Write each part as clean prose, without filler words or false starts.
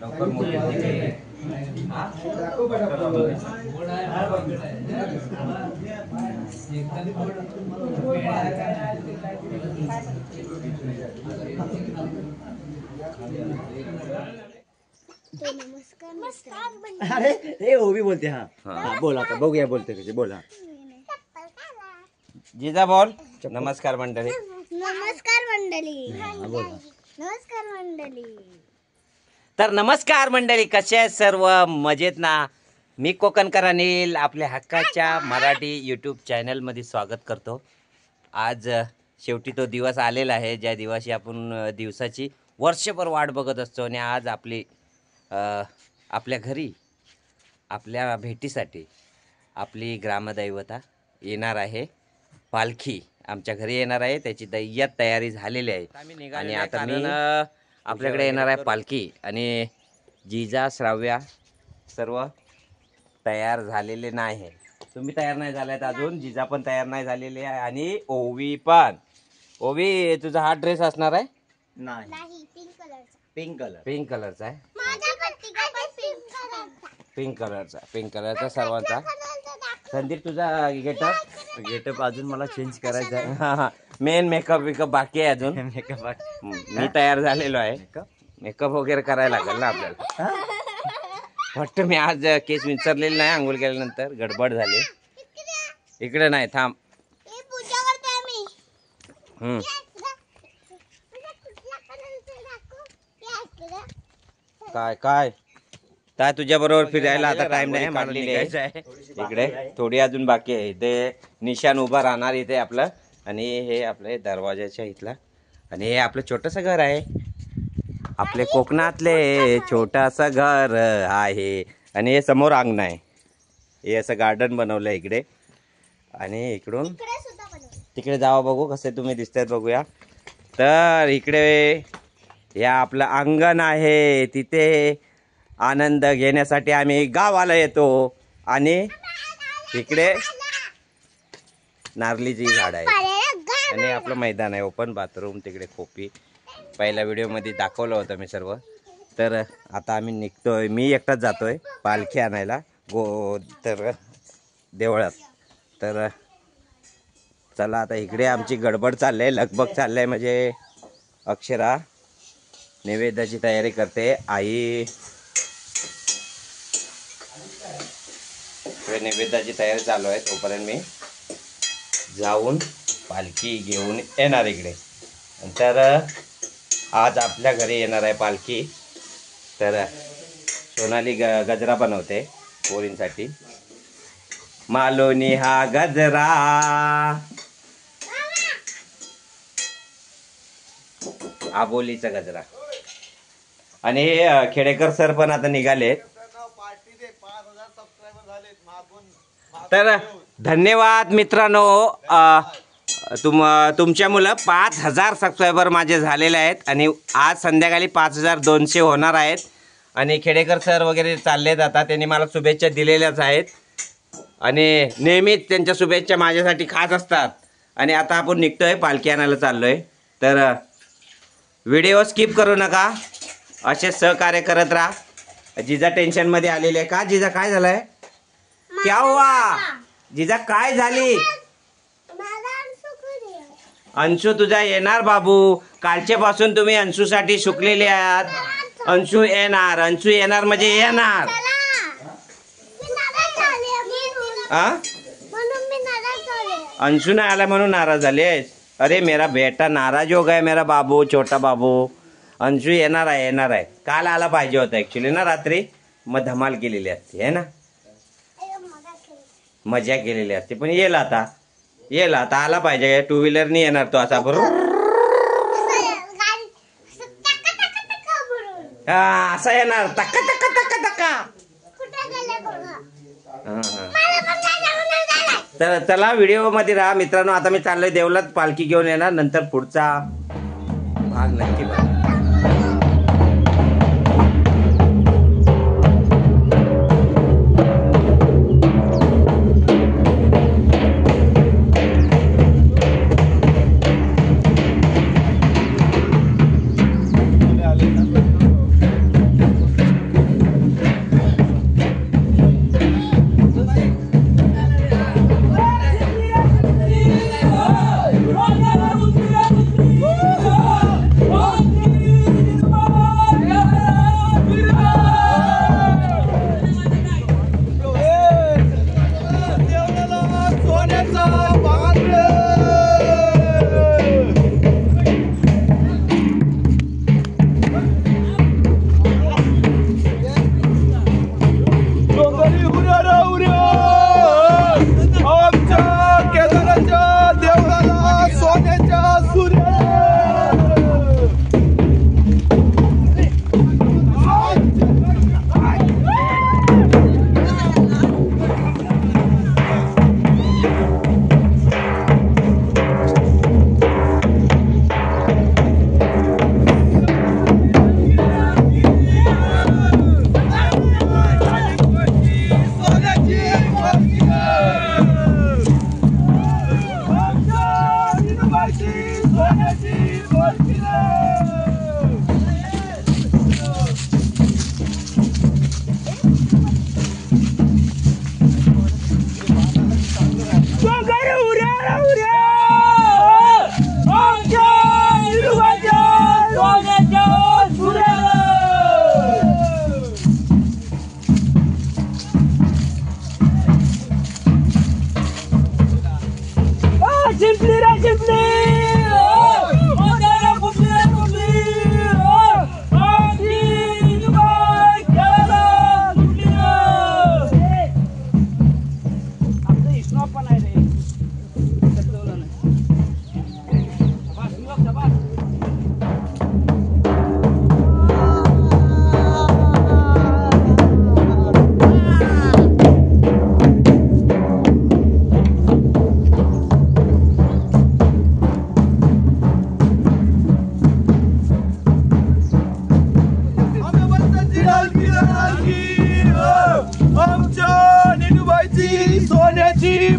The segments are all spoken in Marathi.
लवकर मोठी अरे हे वो भी बोलते हाँ हाँ बोला था बघूया बोलते कसे बोला जिजा बोल नमस्कार मंडळी नमस्कार मंडळी नमस्कार मंडळी तर नमस्कार मंडळी कसे आहेत सर्व मजेत ना मी कोकणकर अनिल आपल्या हक्काच्या मराठी यूट्यूब चॅनलमध्ये स्वागत करतो। आज शेवटी तो दिवस आलेला आहे ज्या दिवशी आपण दिवसाची वर्षभर वाट बघत असतो आणि आज आपल्या घरी आपल्या भेटीसाठी आपली ग्रामदैवता येणार आहे। पालखी आमच्या घरी येणार आहे त्याची तयारी झालेली आहे आणि आता मी आपल्याकडे येणार आहे पालखी आणि जिजा श्राव्या सर्व तयार झालेले नाही। तुम्ही तयार नाही झालात अजून जिजा पण तयार नाही झालेली आहे आणि ओवी पण। ओवी तुझा हा ड्रेस असणार आहे नाही पिंक कलरचा पिंक कलरचा आहे माझा पण पिंक कलरचा पिंक कलरचा सर्वांचा। संदीप तुझा गेटअप अजून मला चेंज करायचा आहे मेन मेकअप बाकी आहे अजून मेकअप मी तयार झालेलो आहे मेकअप वगैरे करायला लागेल ना आपल्याला। वाटतं मी आज केस विचारलेले नाही आंघोळ केल्यानंतर गडबड झाली इकडे नाही थांब पूजा करते मी काय काय काय तुझ्या बरोबर फिरायला आता टाइम नाही मला निघायचं आहे इकडे थोडी अजून बाकी आहे। इथे निशान उभा राहणार इथे आपलं आणि हे आपले दरवाजाच्या इथला आणि हे आपलं छोटंसं घर आहे आपले कोकणातले छोटासा घर आहे आणि हे समोर अंगण आहे हे असं गार्डन बनवलं आहे इकडे आणि इकडून तिकडे जावा बघू कसे तुम्ही दिसतात बघूया। तर इकडे या आपलं अंगण आहे तिथे आनंद घेण्यासाठी आम्ही गावाला येतो आणि इकडे नारळीची झाड आहे आणि आपलं मैदान आहे ओपन बाथरूम तिकडे खोपी पहिल्या व्हिडिओमध्ये दाखवलं होतं मी सर्व। तर आता आम्ही निघतोय मी एकटाच जातोय पालखी आणायला तर देवळात। तर चला आता इकडे आमची गडबड चालले लगबग चाललंय म्हणजे अक्षरा नैवेद्याची तयारी करते आई नैवेद्याची तयारी चालू आहे तोपर्यंत मी जाऊन पालखी घेऊन येणार इकडे। तर आज आपल्या घरी येणार आहे पालखी तर सोनाली गजरा बनवते पोरींसाठी मालोनी हा गजरा आबोलीचा गजरा आणि खेडेकर सर पण आता निघालेत। तर धन्यवाद मित्रांनो तुमच्यामुळं 5000 सबस्क्रायबर माझे झालेले आहेत आणि आज संध्याकाळी 5200 होणार आहेत आणि खेडेकर सर वगैरे चालले जातात त्यांनी मला शुभेच्छा दिलेल्याच आहेत आणि नेहमीच त्यांच्या शुभेच्छा माझ्यासाठी खास असतात। आणि आता आपण निघतोय पालखी आणायला चाललोय तर व्हिडिओ स्किप करू नका असे सहकार्य करत राहा। जिजा टेन्शनमध्ये आलेले आहे का जिजा काय झालंय क्या हुआ जिजा काय झाली अंशू तुझा येणार बाबू कालच्या पासून तुम्ही अंशूसाठी शुकलेले आहात अंशू येणार म्हणजे येणार अंशू नाही आला म्हणून नाराज झाले। अरे मेरा बेटा नाराज हो गया मेरा बाबू छोटा बाबू अंशू येणार आहे काल आला पाहिजे होता ऍक्च्युली ना रात्री मग धमाल केलेली असते है ना मजा केलेली असते पण येईल आता आला पाहिजे टू व्हीलरनी येणार तो असा बरोबर असा येणार टक्का टक्का टक्का टक्का तर चला व्हिडिओ मध्ये राहा मित्रांनो। आता मी चाललोय देवलात पालखी घेऊन येणार नंतर पुढचा भाग नक्की बघा।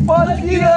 पालखी रे.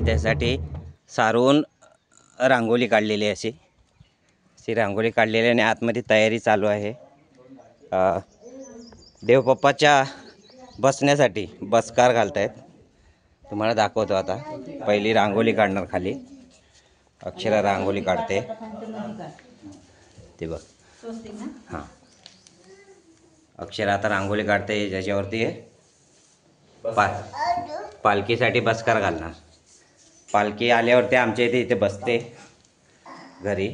त्यासाठी सारवून रांगोळी काढलेली आहे अशी रांगोळी काढलेली आणि आतमध्ये तयारी चालू आहे. देवबाप्पाच्या बसण्यासाठी बसकार घालतायत. तुम्हाला दाखवतो आता. पहिली रांगोळी काढणार खाली. अक्षरा रांगोळी काढते ते बघ. हां, अक्षरा आता रांगोळी काढते ज्याच्यावरती पालखीसाठी बसकार घालणार. पालखी आल्यावरती आमच्या इथे बसते घरी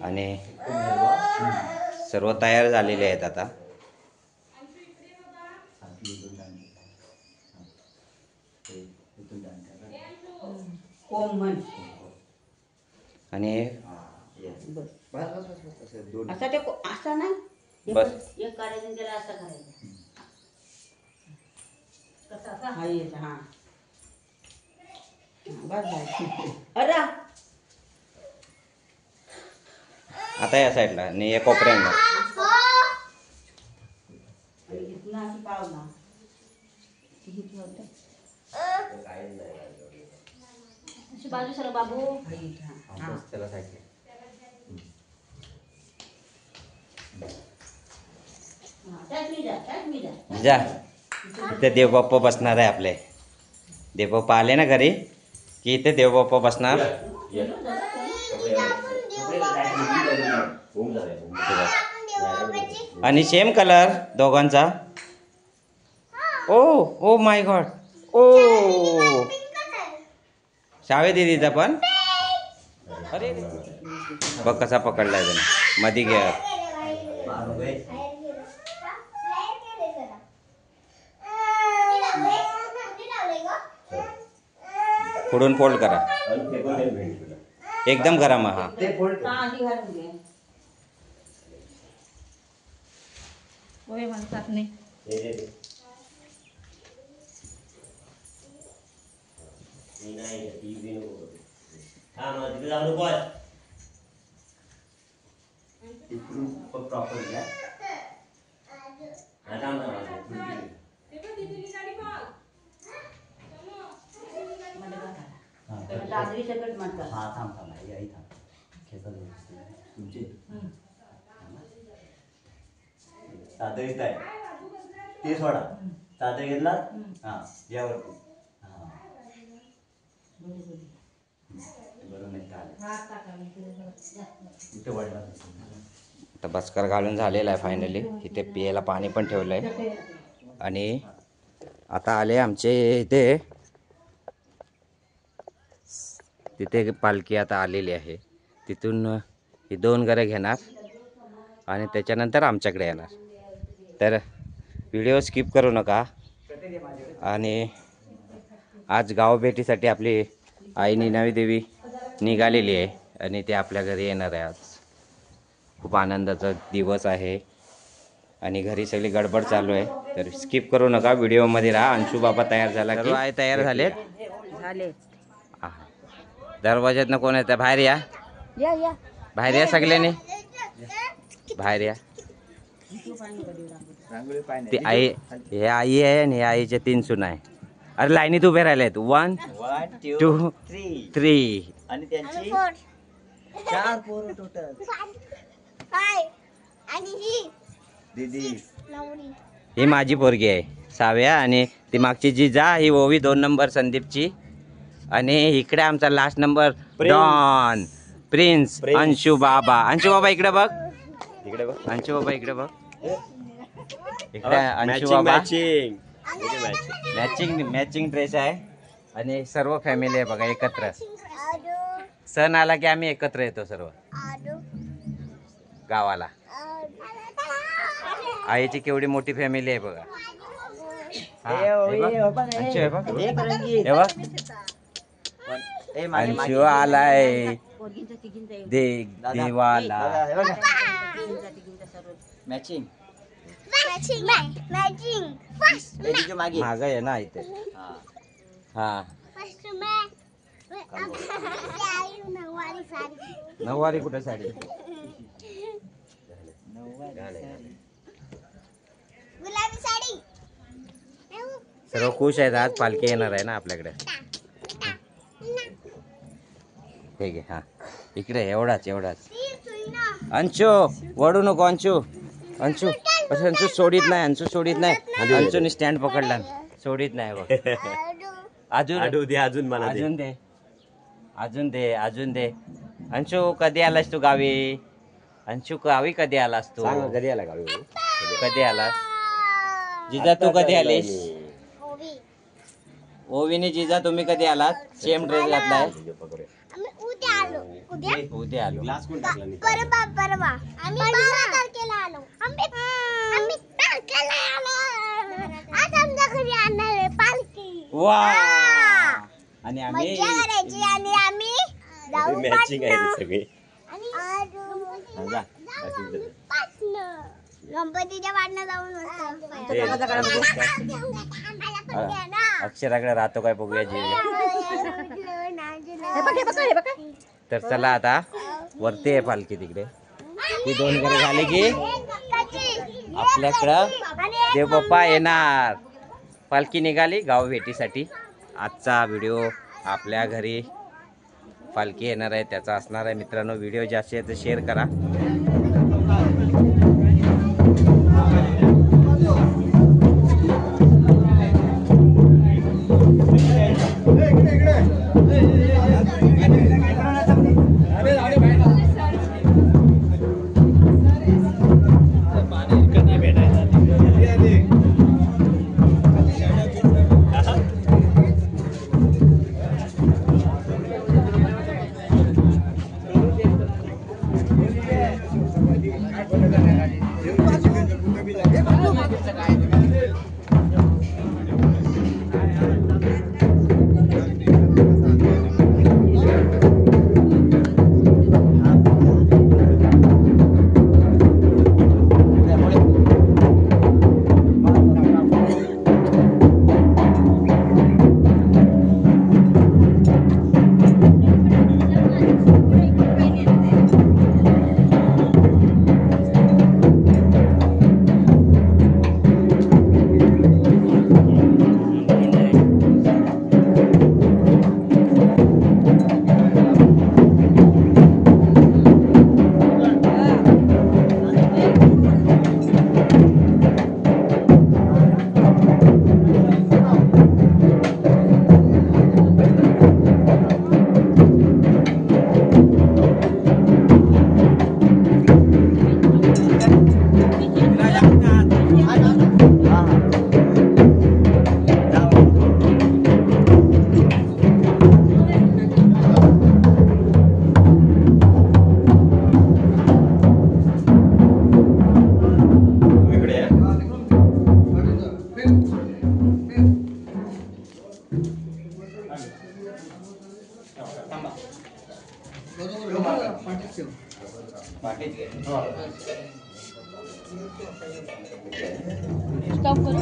आणि सर्व तयार झालेले आहेत आता. आणि असं नाही बस एक करायचं त्याला असं करायचं. हा येत हा अरे आता या साईडला आणि या कोपऱ्याला बाजू सर बाबू जा. इथे देवबाप्पा बसणार आहे आपले. देवबाप्पा आले ना घरी की इथे देवबाप्पा बसणार. आणि सेम कलर दोघांचा. ओ ओ माय गॉड. ओ शावे दीदीचा पण. अरे बघ कसा पकडलाय त्याने. मध्ये घ्या. फोडून फोल्ड करा एकदम गरम. हा म्हणतात नाही पालखी सकट म्हणतात. हा थांब थांब आई आई थांब खेचा तुमचे साधं येत आहे ते सोडा साधं घेतला हा यावरती हा बरोबर नाही इथे वडला आता बस्कर घालून झालेला आहे फायनली. इथे पियाला पाणी पण ठेवलं आहे. आणि आता आले आमचे इथे, तिथे पालखी आता आलेली आहे. तिथून ही 2 घरं घेणार आणि त्याच्यानंतर आमच्याकडे येणार. तर व्हिडिओ स्किप करू नका. आणि आज गावभेटीसाठी आपली आई निनावी देवी निघालेली आहे आणि ते आपल्या घरी येणार आहे. आज खूप आनंदाचा दिवस आहे आणि घरी सगळी गडबड चालू आहे. तर स्किप करू नका, व्हिडिओमध्ये राहा. अंशू बाबा तयार झाला की आई तयार झालेत. झाले. हा, दरवाज्यातनं कोण येतं? बाहेर या, या या. बाहेर या सगळ्यांनी, बाहेर या. ती आई, हे आई आहे आणि हे आईचे 3 सुना आहे. अरे लाईनीत उभे राहिलेत. 1 1 2 2 3. आणि त्यांची 4 पोरं टोटल. काय आणि ही दीदी नवरी. ही माझी पोरगी आहे साव्या. आणि ती मागची जिजा ही ओवी 2 नंबर संदीपची. आणि इकडे आमचा last number don prince Anshu Baba. Anshu बाबा इकडे बघ, इकडे बघ अंशू बाबा इकडे बघ. इकडे अंशू बाबा. मॅचिंग ड्रेस आहे आणि सर्व फॅमिली आहे बघा एकत्र. सण आला की आम्ही एकत्र येतो सर्व गावाला. आईची केवढी मोठी फॅमिली आहे बघा. हा, हे बघ. अंशू हे बघ. हे बघ. अंशू आलाय देवाला. मॅचिंग मॅचिंग मागे माग आहे ना इथे. हा, नऊवारी कुठे साडी? गुलाबी साडी. सर्व खुश आहेत. आज पालखी येणार आहे ना आपल्याकडे. ठीक आहे. हा, इकडे एवढाच. अंशू वडू नको. अंशू अंशू सोडित नाही. अंशूने स्टँड पकडला, सोडित नाही बघ. अजून दे. अंशू कधी आलास तू गावी? अंशू गावी कधी आलास तू? कधी आला गावी? कधी आलास? जिजा तू कधी आलीस? ओवीने जिजा तुम्ही कधी आलात? सेम ड्रेस घातलाय. आम्ही उद्या आलो. उद्या आलो. परवा आम्ही 12 तारखेला आलो. आम्ही तारखेला आलो. आज आमच्या घरी आणणार आहे पालखी. वा. आणि आम्ही मज्जा करायची आणि आम्ही जाऊ मॅचिंग आहे सगळे. आणि गणपतीच्या वाटणं जाऊन अक्षराकडे राहतो काय बघूया जिजा. तर चला आता वरती आहे पालखी तिकडे. ती 2 घरं झाली की आपल्याकडं देवबाप्पा येणार. पालखी निघाली गाव भेटीसाठी. आजचा व्हिडिओ आपल्या घरी पालखी येणार आहे त्याचा असणार आहे. मित्रांनो, व्हिडिओ जास्तीत जास्त शेअर करा. ओके स्टॉप करू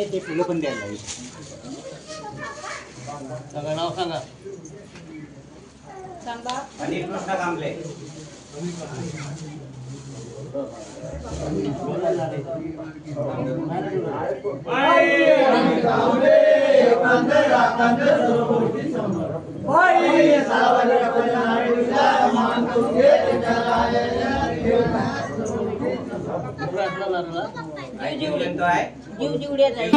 ते फुलं पण द्यायला सांगा नाव सांगा सांगा आणि कृष्ण कांबळे जीव आहे जीव जीवड्या जाईल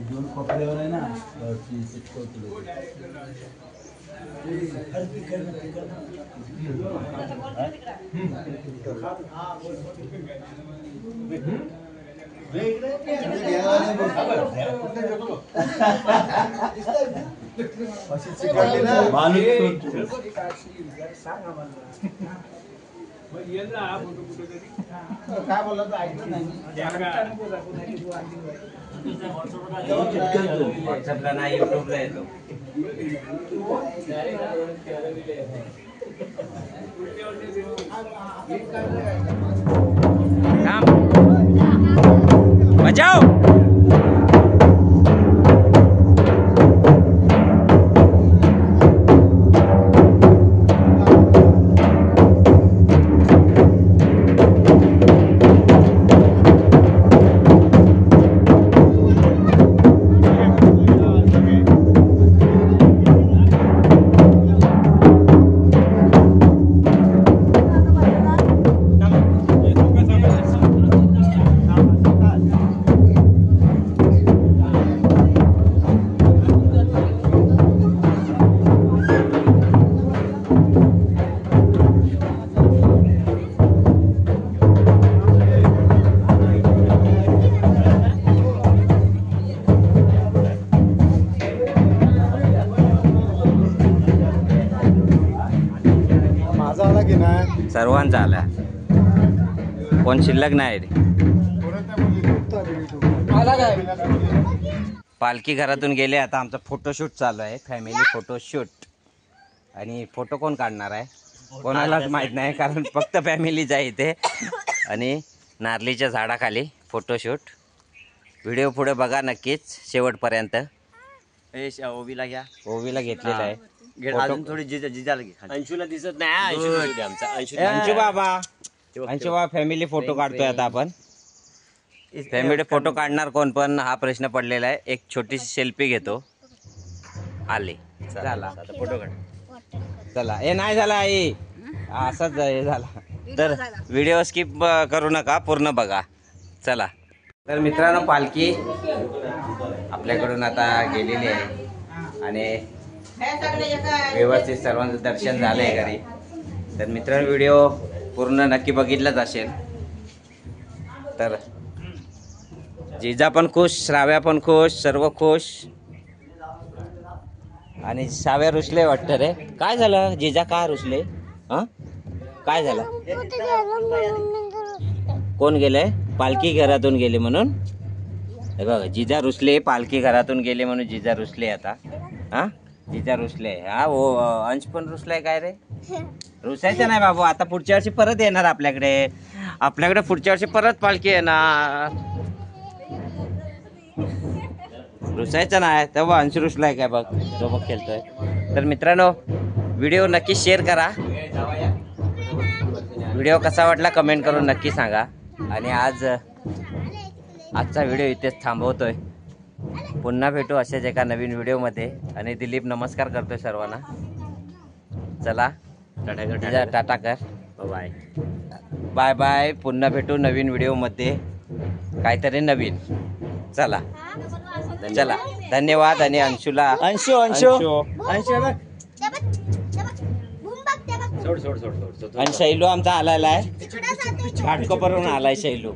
दोन कपड्यावर आहे ना ती चिटकवतो. काय बोलला तर ऐकलं नाही. व्हॉट्सअपला नाही, युट्यूबला येतो. बचाओ. सर्वांचा आला, कोण शिल्लक नाही रे. पालखी घरातून गेले. आता आमचा फोटोशूट चालू आहे, फॅमिली फोटोशूट. आणि फोटो कोण काढणार आहे कोणालाच माहित नाही, कारण फक्त फॅमिलीच आहे इथे. आणि नारळीच्या झाडाखाली फोटोशूट. व्हिडिओ पुढे बघा नक्कीच शेवटपर्यंत. ओवीला घ्या, ओवीला घेतलेला आहे. अजून थोडी जिजाला घे. अंशूला दिसत नाही. अंशू बाबा फॅमिली फोटो काढतोय आता आपण. फॅमिली फोटो काढणार कोण पण हा प्रश्न पडलेला आहे. एक छोटीशी सेल्फी घेतो. आले झाला फोटो काढ. चला. हे नाही झाला आई, असाच हे झाला. तर व्हिडिओ स्किप करू नका, पूर्ण बघा. चला. तर मित्रांनो, पालखी आपल्याकडून आता गेलेली आहे आणि व्यवस्थित सर्वांचं दर्शन झालंय घरी. तर मित्रांनो, व्हिडिओ पूर्ण नक्की बघितलाच असेल. तर जिजा पण खुश, श्राव्या पण खुश, सर्व खुश. आणि श्राव्या रुसले वाटतं रे. काय झालं जिजा, का रुसले? हा, काय झालं? कोण गेलंय? पालखी घरातून गेले म्हणून. हे बघा, जिजा रुसले, पालखी घरातून गेले म्हणून जिजा रुसले. आता हा जिजा रुसले. हा ओ अंश पण रुसलाय काय रे? रुसायचं नाही बाबू. आता पुढच्या वर्षी परत येणार आपल्याकडे. पुढच्या वर्षी परत पालखी येणार. रुसायचं नाही. तेव्हा अंश रुसलाय काय बघ, तो बघ खेळतोय. तर मित्रांनो, व्हिडिओ नक्की शेअर करा. व्हिडिओ कसा वाटला कमेंट करून नक्की सांगा. आणि आजचा व्हिडिओ इथेच थांबवतोय. पुन्हा भेटू अशाच एका नवीन व्हिडिओमध्ये. आणि दिलीप नमस्कार करतोय सर्वांना. चला, टाटा कर. Bye bye bye. पुन्हा भेटू नवीन व्हिडिओमध्ये, काहीतरी नवीन. चला चला, धन्यवाद. आणि अंशूला अंशू सोड. आणि शैलू आमचा आलेला आहे, घाटकोपरून आलाय शैलू.